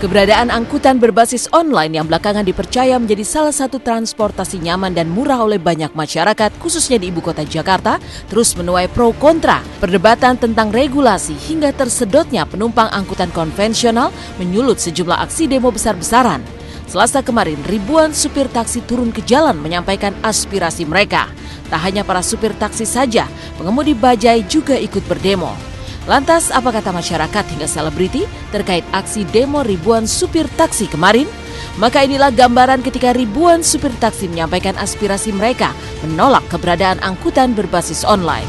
Keberadaan angkutan berbasis online yang belakangan dipercaya menjadi salah satu transportasi nyaman dan murah oleh banyak masyarakat, khususnya di ibu kota Jakarta, terus menuai pro kontra. Perdebatan tentang regulasi hingga tersedotnya penumpang angkutan konvensional menyulut sejumlah aksi demo besar-besaran. Selasa kemarin, ribuan supir taksi turun ke jalan menyampaikan aspirasi mereka. Tak hanya para supir taksi saja, pengemudi bajai juga ikut berdemo. Lantas, apa kata masyarakat hingga selebriti terkait aksi demo ribuan supir taksi kemarin? Maka inilah gambaran ketika ribuan supir taksi menyampaikan aspirasi mereka menolak keberadaan angkutan berbasis online.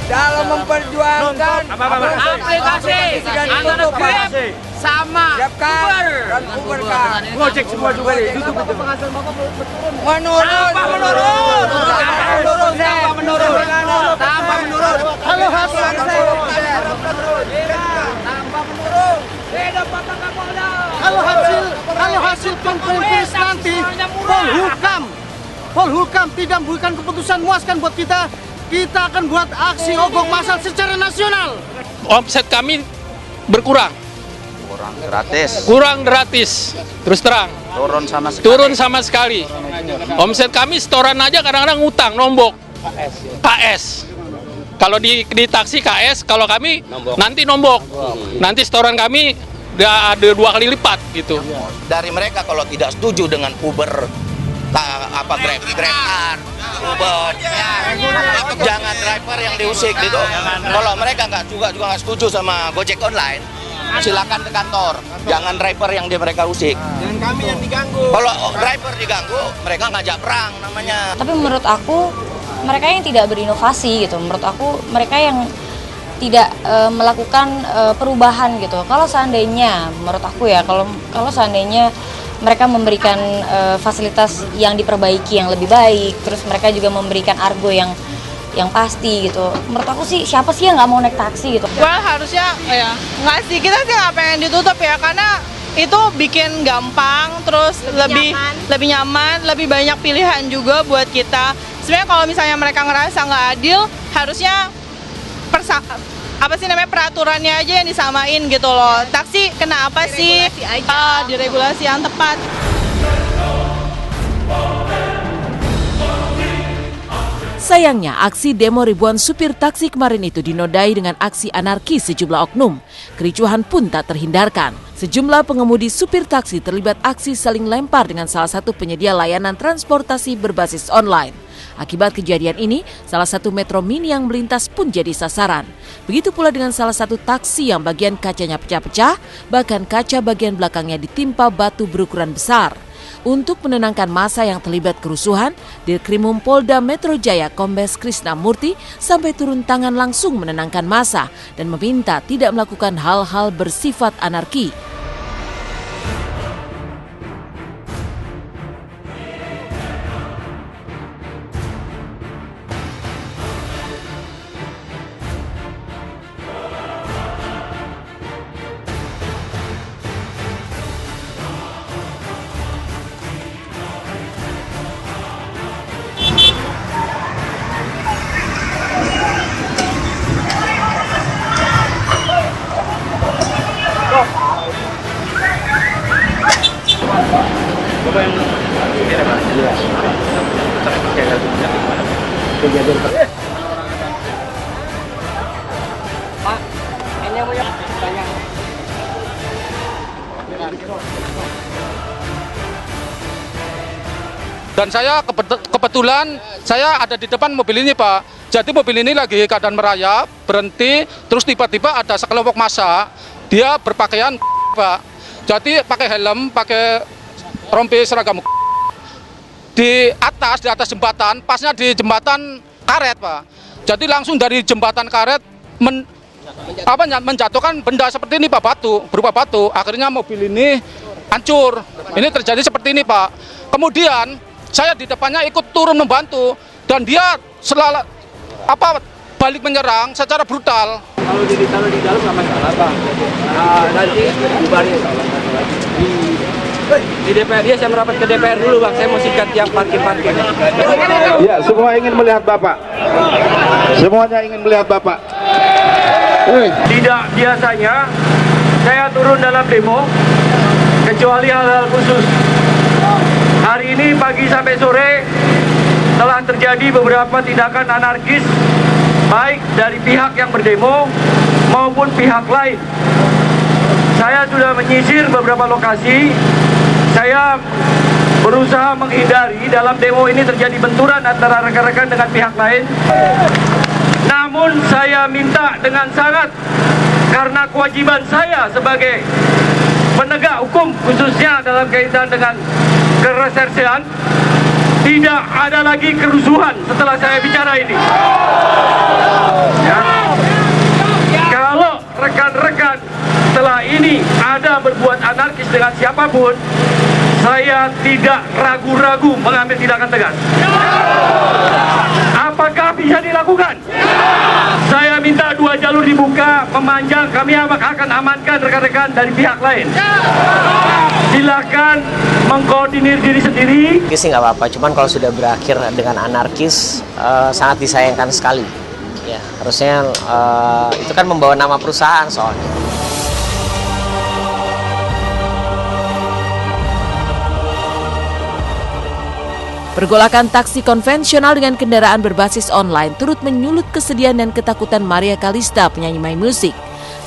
Dalam memperjuangkan aplikasi antara Grab sama Uber dan Uber kan. Gojek semua juga menurun. tambah menurun. Kalau hasil konferensi nanti Polhukam tidak memberikan keputusan memuaskan buat kita akan buat aksi mogok massal secara nasional. Omset kami berkurang. Kurang gratis. Terus terang. Turun sama sekali. Omset kami setoran aja kadang-kadang ngutang, nombok. KS. Kalau di taksi KS, kalau kami nanti nombok. Nanti setoran kami udah ada 2 kali lipat gitu. Dari mereka kalau tidak setuju dengan Uber, Grab Car, Uber, jangan driver yang diusik gitu. Kalau mereka nggak setuju sama Gojek online, silakan ke kantor. Jangan driver yang mereka usik. Dan kami yang diganggu. Kalau driver diganggu, mereka ngajak perang namanya. Tapi menurut aku mereka yang tidak berinovasi gitu. Menurut aku mereka yang tidak melakukan perubahan gitu. Kalau seandainya, menurut aku ya, kalau seandainya mereka memberikan fasilitas yang diperbaiki yang lebih baik, terus mereka juga memberikan argo yang pasti gitu. Menurut aku sih, siapa sih yang nggak mau naik taksi gitu? Well, harusnya ya nggak sih, kita sih nggak pengen ditutup ya, karena itu bikin gampang, terus lebih nyaman, lebih banyak pilihan juga buat kita. Sebenarnya kalau misalnya mereka ngerasa nggak adil, harusnya peraturannya aja yang disamain gitu loh. Taksi kenapa sih diregulasi yang tepat? Sayangnya, aksi demo ribuan supir taksi kemarin itu dinodai dengan aksi anarkis sejumlah oknum. Kericuhan pun tak terhindarkan. Sejumlah pengemudi supir taksi terlibat aksi saling lempar dengan salah satu penyedia layanan transportasi berbasis online. Akibat kejadian ini, salah satu metro mini yang melintas pun jadi sasaran. Begitu pula dengan salah satu taksi yang bagian kacanya pecah-pecah, bahkan kaca bagian belakangnya ditimpa batu berukuran besar. Untuk menenangkan massa yang terlibat kerusuhan, Dirkrimum Polda Metro Jaya Kombes Krisna Murti sampai turun tangan langsung menenangkan massa dan meminta tidak melakukan hal-hal bersifat anarki. Dan saya kebetulan saya ada di depan mobil ini, Pak. Jadi mobil ini lagi keadaan merayap, berhenti, terus tiba-tiba ada sekelompok massa, dia berpakaian Pak. Jadi pakai helm, pakai rompi seragam di atas jembatan, pasnya di jembatan karet, Pak. Jadi langsung dari jembatan karet menjatuhkan benda seperti ini, Pak, berupa batu. Akhirnya mobil ini hancur. Ini terjadi seperti ini, Pak. Kemudian saya di depannya ikut turun membantu dan dia balik menyerang secara brutal. Kalau di dalam nggak masalah bang. Nanti bubarin. Di DPR dia saya merapat ke DPR dulu bang. Saya mau sikat yang parkir. Ya, semua ingin melihat Bapak. Semuanya ingin melihat Bapak. Tidak biasanya saya turun dalam demo kecuali hal-hal khusus. Hari ini pagi sampai sore telah terjadi beberapa tindakan anarkis baik dari pihak yang berdemo maupun pihak lain. Saya sudah menyisir beberapa lokasi. Saya berusaha menghindari dalam demo ini terjadi benturan antara rekan-rekan dengan pihak lain. Namun saya minta dengan sangat, karena kewajiban saya sebagai penegak hukum khususnya dalam kaitan dengan keresersean, tidak ada lagi kerusuhan setelah saya bicara ini. Ya. Kalau rekan-rekan setelah ini ada berbuat anarkis dengan siapapun, saya tidak ragu-ragu mengambil tindakan tegas. Apakah bisa dilakukan? Saya minta 2 jalur dibuka, memanjang, kami akan amankan rekan-rekan dari pihak lain. Silakan mengkoordinir diri sendiri. Sih nggak apa-apa, cuman kalau sudah berakhir dengan anarkis sangat disayangkan sekali. Ya, harusnya itu kan membawa nama perusahaan soalnya. Pergolakan taksi konvensional dengan kendaraan berbasis online turut menyulut kesedihan dan ketakutan Maria Kalista, penyanyi My Music.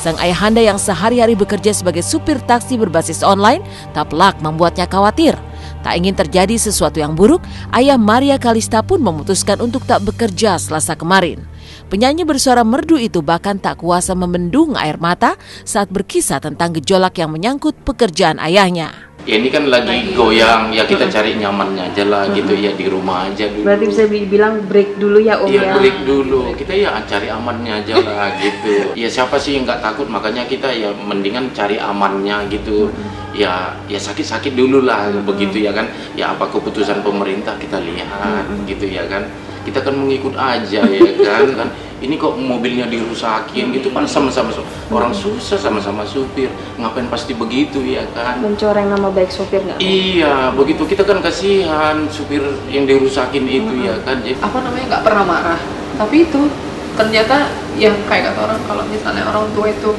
Sang ayahanda yang sehari-hari bekerja sebagai supir taksi berbasis online tak pelak membuatnya khawatir. Tak ingin terjadi sesuatu yang buruk, ayah Maria Kalista pun memutuskan untuk tak bekerja Selasa kemarin. Penyanyi bersuara merdu itu bahkan tak kuasa membendung air mata saat berkisah tentang gejolak yang menyangkut pekerjaan ayahnya. Ya ini kan lagi goyang, ya kita cari nyamannya aja lah gitu ya, di rumah aja dulu. Berarti bisa dibilang break dulu ya Om ya? Iya break dulu, kita ya cari amannya aja lah gitu. Ya siapa sih yang nggak takut, makanya kita ya mendingan cari amannya gitu. Ya sakit-sakit dulu lah begitu ya kan. Ya apa keputusan pemerintah kita lihat gitu ya kan. Kita kan mengikut aja ya kan. Ini kok mobilnya dirusakin gitu kan, sama-sama orang susah, sama-sama supir, ngapain pasti begitu ya kan? Mencoreng nama baik supir nggak? Iya, begitu kita kan kasihan supir yang dirusakin itu ya kan. Apa namanya, nggak pernah marah, tapi itu ternyata yang kayak kata orang, kalau misalnya orang tua itu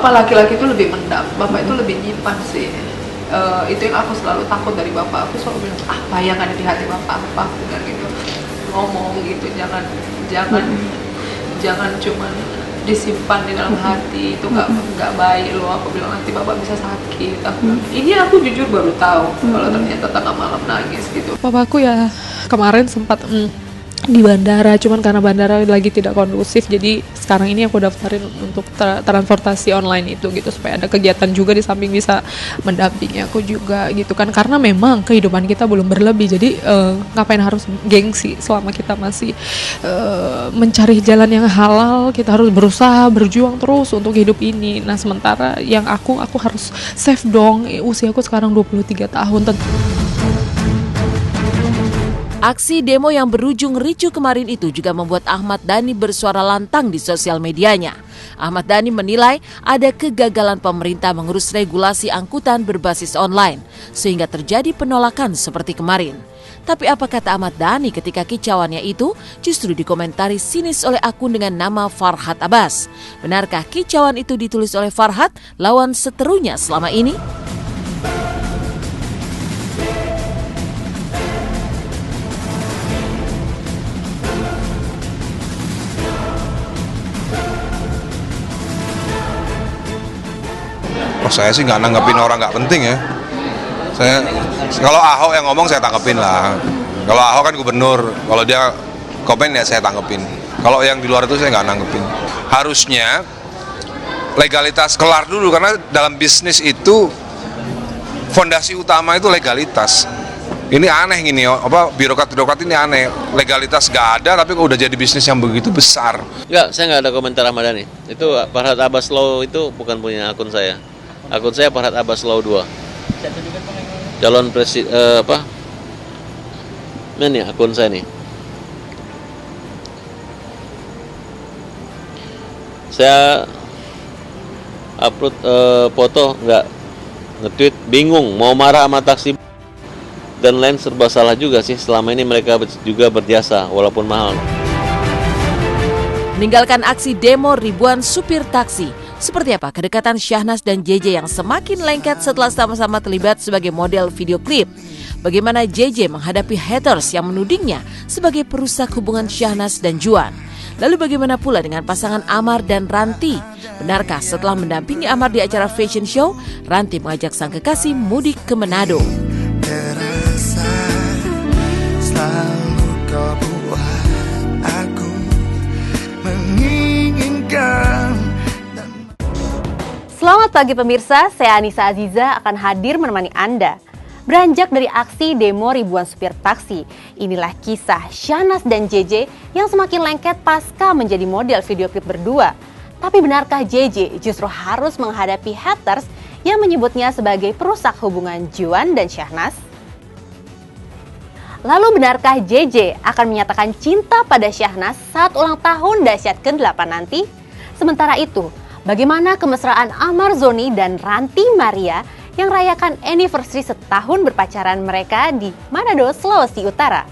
laki-laki itu lebih mendam, bapak itu lebih nyimpan sih. Itu yang aku selalu takut dari bapak. Aku selalu bilang apa yang ada di hati bapak, apa dengan gitu ngomong gitu, jangan cuman disimpan di dalam hati, itu nggak baik loh. Aku bilang nanti bapak bisa sakit. Ini aku jujur baru tahu kalau ternyata tengah malam nangis gitu. Papaku ya kemarin sempat di bandara, cuman karena bandara lagi tidak kondusif, jadi sekarang ini aku daftarin untuk transportasi online itu gitu, supaya ada kegiatan juga di samping bisa mendampingi aku juga gitu kan, karena memang kehidupan kita belum berlebih, jadi ngapain harus gengsi selama kita masih mencari jalan yang halal. Kita harus berusaha berjuang terus untuk hidup ini. Nah sementara yang aku harus save dong, usiaku sekarang 23 tahun. Aksi demo yang berujung ricuh kemarin itu juga membuat Ahmad Dhani bersuara lantang di sosial medianya. Ahmad Dhani menilai ada kegagalan pemerintah mengurus regulasi angkutan berbasis online, sehingga terjadi penolakan seperti kemarin. Tapi apa kata Ahmad Dhani ketika kicauannya itu justru dikomentari sinis oleh akun dengan nama Farhad Abbas? Benarkah kicauan itu ditulis oleh Farhad, lawan seterunya selama ini? Saya sih nggak nanggepin orang nggak penting ya. Saya kalau Ahok yang ngomong saya tanggepin lah. Kalau Ahok kan gubernur, kalau dia komen ya saya tanggepin. Kalau yang di luar itu saya nggak nanggepin. Harusnya legalitas kelar dulu, karena dalam bisnis itu fondasi utama itu legalitas. Ini aneh gini, birokrat ini aneh. Legalitas nggak ada, tapi udah jadi bisnis yang begitu besar. Enggak, saya nggak ada komentar Ahmad Dhani. Itu Farhad Abbas Law itu bukan punya akun saya. Akun saya Farhad Abbas Law 2. Calon presiden Ini akun saya nih. Saya upload foto, nggak nge-tweet, bingung mau marah sama taksi dan lain serba salah juga sih. Selama ini mereka juga berjasa walaupun mahal. Meninggalkan aksi demo ribuan supir taksi, seperti apa kedekatan Syahnas dan JJ yang semakin lengket setelah sama-sama terlibat sebagai model video klip? Bagaimana JJ menghadapi haters yang menudingnya sebagai perusak hubungan Syahnas dan Juan? Lalu bagaimana pula dengan pasangan Amar dan Ranti? Benarkah setelah mendampingi Amar di acara fashion show, Ranti mengajak sang kekasih mudik ke Manado? Terasa selalu kau buat aku menginginkan. Selamat pagi pemirsa, saya Anissa Aziza akan hadir menemani Anda. Beranjak dari aksi demo ribuan supir taksi, inilah kisah Syahnas dan JJ yang semakin lengket pasca menjadi model video klip berdua. Tapi benarkah JJ justru harus menghadapi haters yang menyebutnya sebagai perusak hubungan Juan dan Syahnas? Lalu benarkah JJ akan menyatakan cinta pada Syahnas saat ulang tahun dahsyat ke-8 nanti? Sementara itu, bagaimana kemesraan Amar Zoni dan Ranti Maria yang rayakan anniversary setahun berpacaran mereka di Manado, Sulawesi Utara?